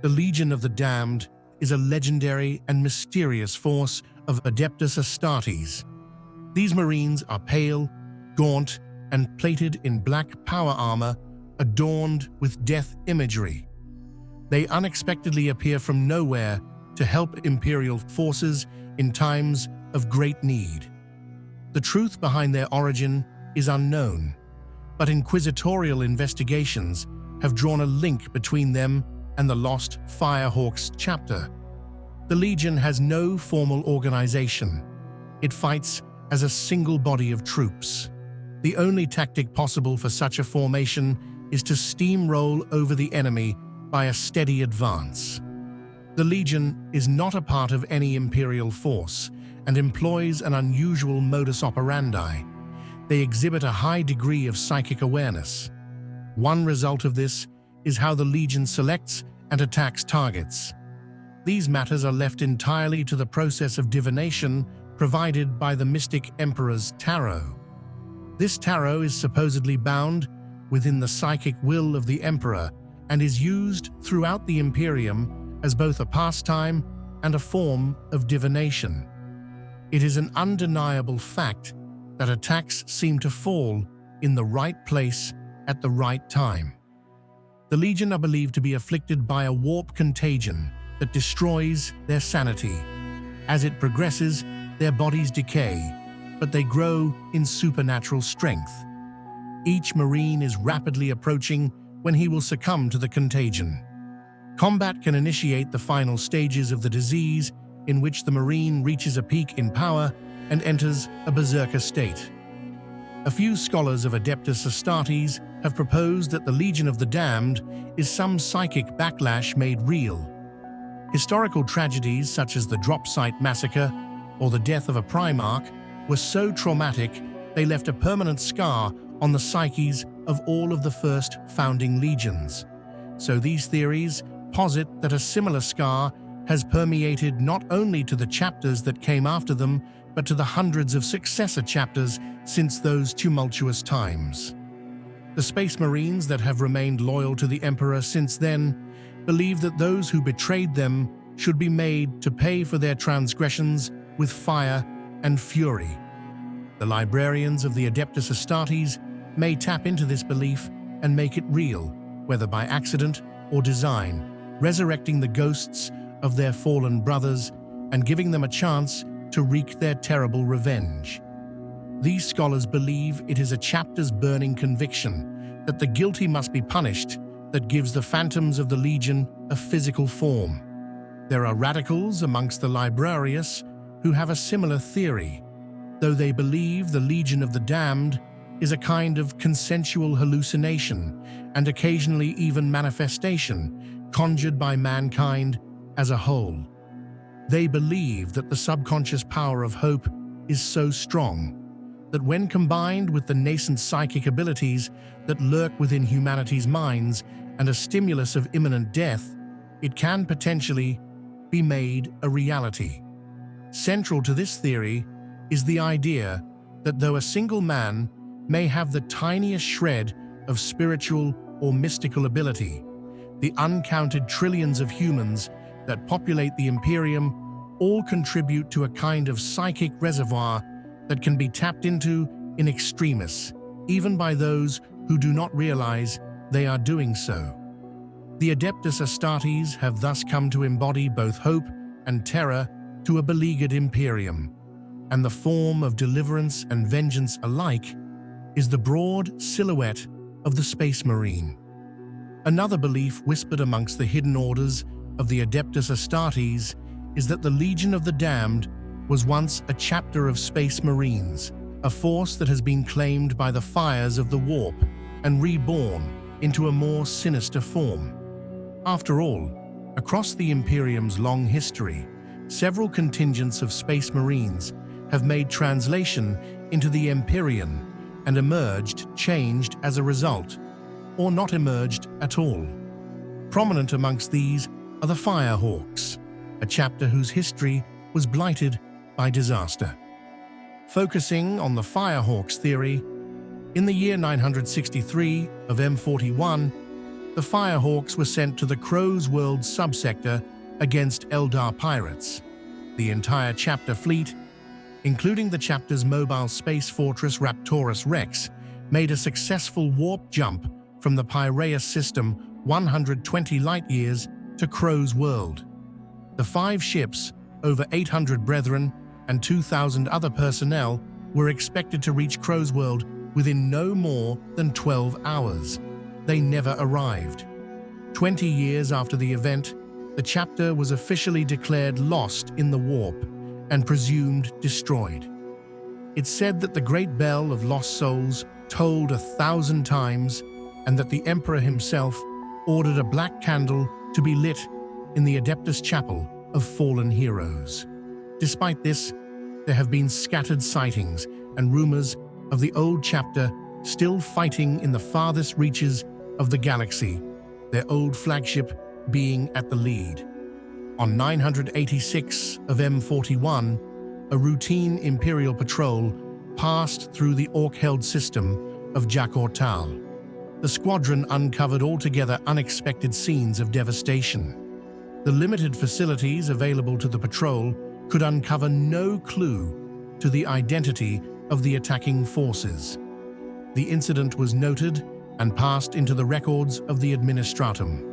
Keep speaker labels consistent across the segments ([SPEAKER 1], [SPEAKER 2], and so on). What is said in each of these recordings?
[SPEAKER 1] The Legion of the Damned is a legendary and mysterious force of Adeptus Astartes. These Marines are pale, gaunt, and plated in black power armor adorned with death imagery. They unexpectedly appear from nowhere to help Imperial forces in times of great need. The truth behind their origin is unknown, but Inquisitorial investigations have drawn a link between them and the lost Firehawks chapter. The Legion has no formal organization. It fights as a single body of troops. The only tactic possible for such a formation is to steamroll over the enemy by a steady advance. The Legion is not a part of any Imperial force and employs an unusual modus operandi. They exhibit a high degree of psychic awareness. One result of this is how the Legion selects and attacks targets. These matters are left entirely to the process of divination provided by the mystic Emperor's tarot. This tarot is supposedly bound within the psychic will of the Emperor and is used throughout the Imperium as both a pastime and a form of divination. It is an undeniable fact that attacks seem to fall in the right place at the right time. The Legion are believed to be afflicted by a warp contagion that destroys their sanity. As it progresses, their bodies decay, but they grow in supernatural strength. Each Marine is rapidly approaching when he will succumb to the contagion. Combat can initiate the final stages of the disease, in which the Marine reaches a peak in power and enters a berserker state. A few scholars of Adeptus Astartes have proposed that the Legion of the Damned is some psychic backlash made real. Historical tragedies such as the Drop Site Massacre or the death of a Primarch were so traumatic they left a permanent scar on the psyches of all of the first founding legions. So these theories posit that a similar scar has permeated not only to the chapters that came after them, but to the hundreds of successor chapters since those tumultuous times. The Space Marines that have remained loyal to the Emperor since then believe that those who betrayed them should be made to pay for their transgressions with fire and fury. The librarians of the Adeptus Astartes may tap into this belief and make it real, whether by accident or design, resurrecting the ghosts of their fallen brothers and giving them a chance to wreak their terrible revenge. These scholars believe it is a chapter's burning conviction that the guilty must be punished that gives the phantoms of the Legion a physical form. There are radicals amongst the librarius who have a similar theory, though they believe the Legion of the Damned is a kind of consensual hallucination and occasionally even manifestation conjured by mankind as a whole. They believe that the subconscious power of hope is so strong that when combined with the nascent psychic abilities that lurk within humanity's minds and a stimulus of imminent death, it can potentially be made a reality. Central to this theory is the idea that though a single man may have the tiniest shred of spiritual or mystical ability, the uncounted trillions of humans that populate the Imperium all contribute to a kind of psychic reservoir that can be tapped into in extremis, even by those who do not realize they are doing so. The Adeptus Astartes have thus come to embody both hope and terror to a beleaguered Imperium, and the form of deliverance and vengeance alike is the broad silhouette of the Space Marine. Another belief whispered amongst the hidden orders of the Adeptus Astartes is that the Legion of the Damned was once a chapter of Space Marines, a force that has been claimed by the fires of the warp and reborn into a more sinister form. After all, across the Imperium's long history, several contingents of Space Marines have made translation into the Empyrean and emerged changed as a result, or not emerged at all. Prominent amongst these are the Firehawks, a chapter whose history was blighted by disaster. Focusing on the Firehawks theory, in the year 963 of M41, the Firehawks were sent to the Crow's World subsector against Eldar pirates. The entire chapter fleet, including the chapter's mobile space fortress Raptorus Rex, made a successful warp jump from the Piraeus system 120 light-years to Crow's World. The 5 ships, over 800 brethren, and 2,000 other personnel were expected to reach Crow's World within no more than 12 hours. They never arrived. 20 years after the event, the chapter was officially declared lost in the warp and presumed destroyed. It's said that the great bell of lost souls tolled 1,000 times and that the Emperor himself ordered a black candle to be lit in the Adeptus Chapel of Fallen Heroes. Despite this, there have been scattered sightings and rumors of the old chapter still fighting in the farthest reaches of the galaxy, their old flagship being at the lead. On 986 of M41, a routine Imperial patrol passed through the Orc-held system of Jakortal. The squadron uncovered altogether unexpected scenes of devastation. The limited facilities available to the patrol could uncover no clue to the identity of the attacking forces. The incident was noted and passed into the records of the Administratum.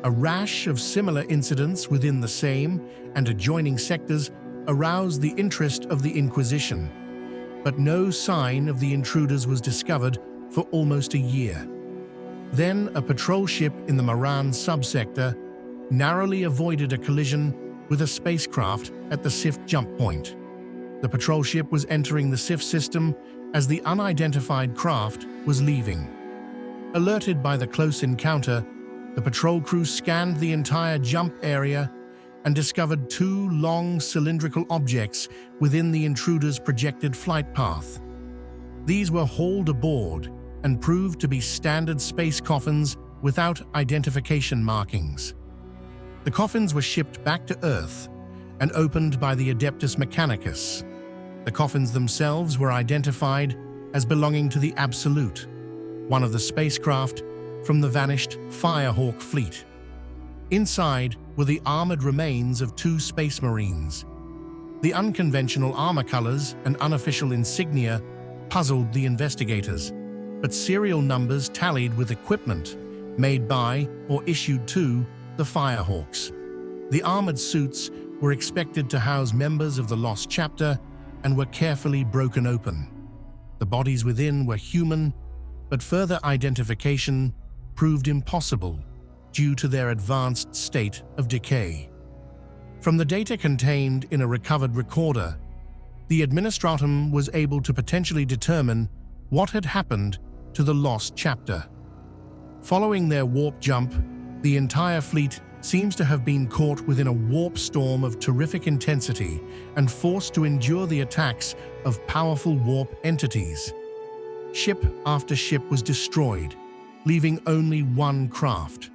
[SPEAKER 1] A rash of similar incidents within the same and adjoining sectors aroused the interest of the Inquisition, but no sign of the intruders was discovered for almost a year. Then a patrol ship in the Moran subsector narrowly avoided a collision with a spacecraft at the Sif jump point. The patrol ship was entering the Sif system as the unidentified craft was leaving. Alerted by the close encounter, the patrol crew scanned the entire jump area and discovered 2 long cylindrical objects within the intruder's projected flight path. These were hauled aboard and proved to be standard space coffins without identification markings. The coffins were shipped back to Earth and opened by the Adeptus Mechanicus. The coffins themselves were identified as belonging to the Absolute, one of the spacecraft from the vanished Firehawk fleet. Inside were the armored remains of 2 space marines. The unconventional armor colors and unofficial insignia puzzled the investigators, but serial numbers tallied with equipment made by or issued to the Firehawks. The armored suits were expected to house members of the lost chapter and were carefully broken open. The bodies within were human, but further identification proved impossible due to their advanced state of decay. From the data contained in a recovered recorder, the Administratum was able to potentially determine what had happened to the lost chapter. Following their warp jump, the entire fleet seems to have been caught within a warp storm of terrific intensity and forced to endure the attacks of powerful warp entities. Ship after ship was destroyed, leaving only 1 craft.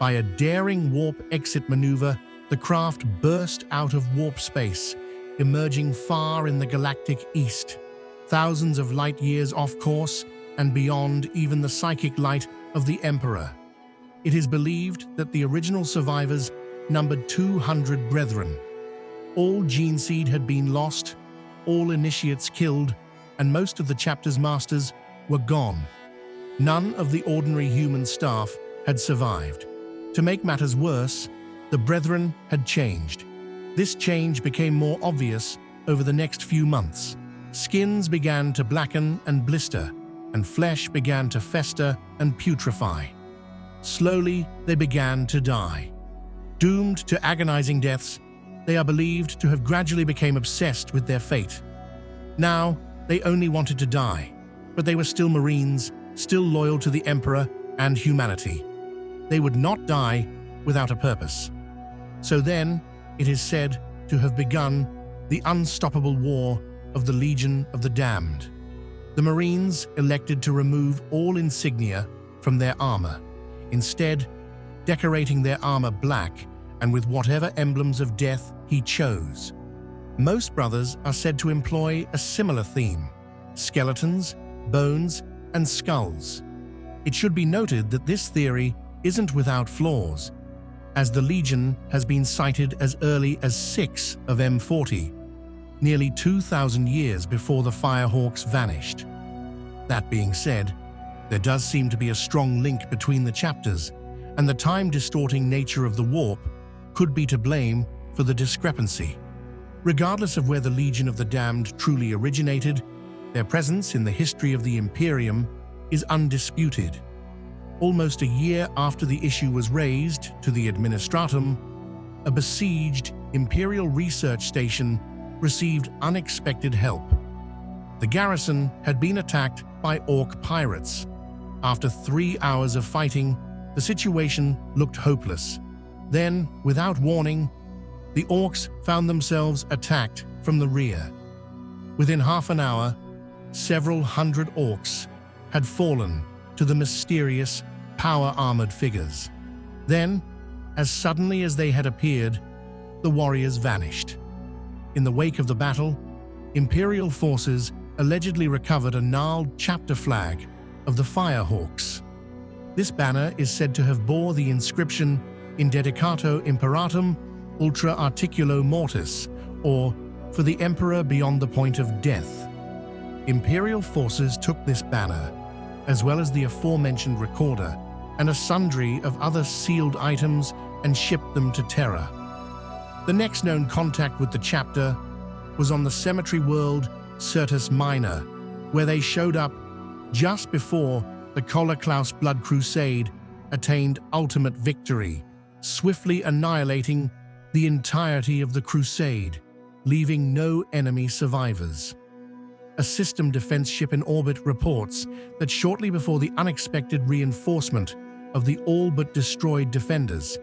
[SPEAKER 1] By a daring warp exit maneuver, the craft burst out of warp space, emerging far in the galactic east, thousands of light years off course and beyond even the psychic light of the Emperor. It is believed that the original survivors numbered 200 brethren. All gene seed had been lost, all initiates killed, and most of the chapter's masters were gone. None of the ordinary human staff had survived. To make matters worse, the brethren had changed. This change became more obvious over the next few months. Skins began to blacken and blister, and flesh began to fester and putrefy. Slowly, they began to die. Doomed to agonizing deaths, they are believed to have gradually become obsessed with their fate. Now, they only wanted to die, but they were still Marines, still loyal to the Emperor and humanity. They would not die without a purpose. So then, it is said to have begun the unstoppable war of the Legion of the Damned. The Marines elected to remove all insignia from their armor, instead decorating their armor black and with whatever emblems of death he chose. Most brothers are said to employ a similar theme: skeletons, bones, and skulls. It should be noted that this theory isn't without flaws, as the Legion has been sighted as early as 6 of M40, nearly 2,000 years before the Firehawks vanished. That being said, there does seem to be a strong link between the chapters, and the time-distorting nature of the warp could be to blame for the discrepancy. Regardless of where the Legion of the Damned truly originated, their presence in the history of the Imperium is undisputed. Almost a year after the issue was raised to the Administratum, a besieged Imperial research station received unexpected help. The garrison had been attacked by Orc pirates. After 3 hours of fighting, the situation looked hopeless. Then, without warning, the Orcs found themselves attacked from the rear. Within half an hour, several hundred Orcs had fallen to the mysterious, power-armored figures. Then, as suddenly as they had appeared, the warriors vanished. In the wake of the battle, Imperial forces allegedly recovered a gnarled chapter flag of the Firehawks. This banner is said to have bore the inscription "In dedicato imperatum ultra articulo mortis," or "For the Emperor beyond the point of death." Imperial forces took this banner, as well as the aforementioned recorder, and a sundry of other sealed items, and shipped them to Terra. The next known contact with the chapter was on the cemetery world Certus Minor, where they showed up just before the Kolaklaus Blood Crusade attained ultimate victory, swiftly annihilating the entirety of the crusade, leaving no enemy survivors. A system defense ship in orbit reports that shortly before the unexpected reinforcement of the all-but-destroyed defenders,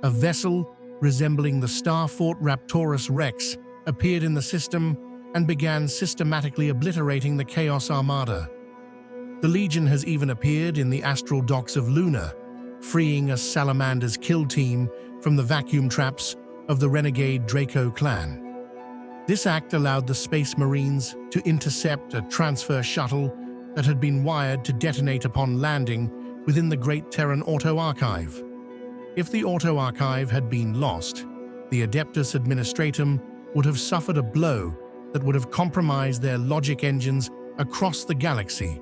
[SPEAKER 1] a vessel resembling the Starfort Raptorus Rex appeared in the system and began systematically obliterating the Chaos Armada. The Legion has even appeared in the astral docks of Luna, freeing a Salamander's kill team from the vacuum traps of the renegade Draco clan. This act allowed the Space Marines to intercept a transfer shuttle that had been wired to detonate upon landing within the Great Terran Auto Archive. If the Auto Archive had been lost, the Adeptus Administratum would have suffered a blow that would have compromised their logic engines across the galaxy,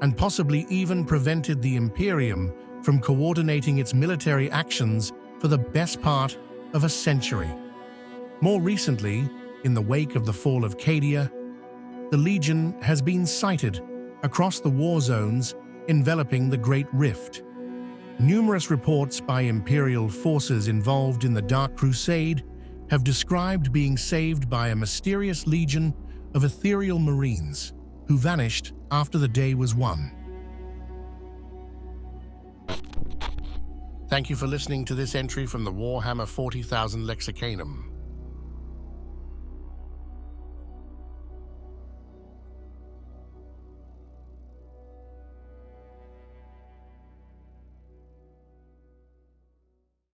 [SPEAKER 1] and possibly even prevented the Imperium from coordinating its military actions for the best part of a century. More recently, in the wake of the fall of Cadia, the Legion has been sighted across the war zones enveloping the Great Rift. Numerous reports by Imperial forces involved in the Dark Crusade have described being saved by a mysterious legion of ethereal marines who vanished after the day was won. Thank you for listening to this entry from the Warhammer 40,000 Lexicanum.